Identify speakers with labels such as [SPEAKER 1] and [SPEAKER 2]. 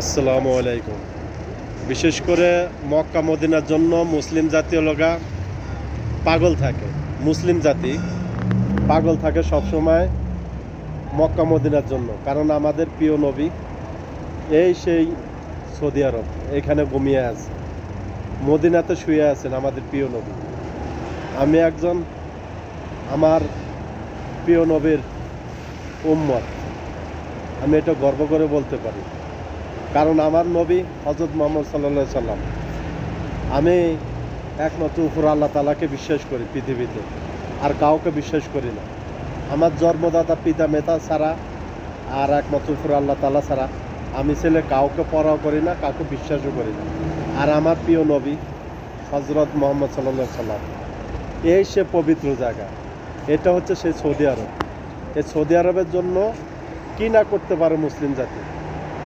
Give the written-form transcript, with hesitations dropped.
[SPEAKER 1] আসসালামু আলাইকুম। বিশেষ করে মক্কা মদিনার জন্য মুসলিম জাতীয় লোকা পাগল থাকে। মুসলিম জাতি পাগল থাকে সবসময় মক্কা মদিনার জন্য, কারণ আমাদের প্রিয় নবী সেই সৌদি আরব এখানে ঘুমিয়ে আছে, মদিনাতে শুয়ে আছেন আমাদের প্রিয় নবী। আমি একজন আমার প্রিয় নবীর উম্মত, আমি এটা গর্ব করে বলতে পারি, কারণ আমার নবী হযরত মুহাম্মদ সাল্লাল্লাহু আলাইহি সাল্লাম। আমি একমাত্র উপর আল্লাহ তাআলাকে বিশ্বাস করি, পৃথিবীতে আর কাউকে বিশ্বাস করি না। আমার জন্মদাতা পিতা মেতা ছাড়া আর একমাত্র উপর আল্লাহ তাআলা ছাড়া আমি ছেলে কাউকে পরোয়া করি না, কাউকে বিশ্বাসও করি না। আর আমার প্রিয় নবী হযরত মুহাম্মদ সাল্লাল্লাহু আলাইহি সাল্লাম, সে পবিত্র জায়গা। এটা হচ্ছে সেই সৌদি আরব। এই সৌদি আরবের জন্য কি না করতে পারে মুসলিম জাতি।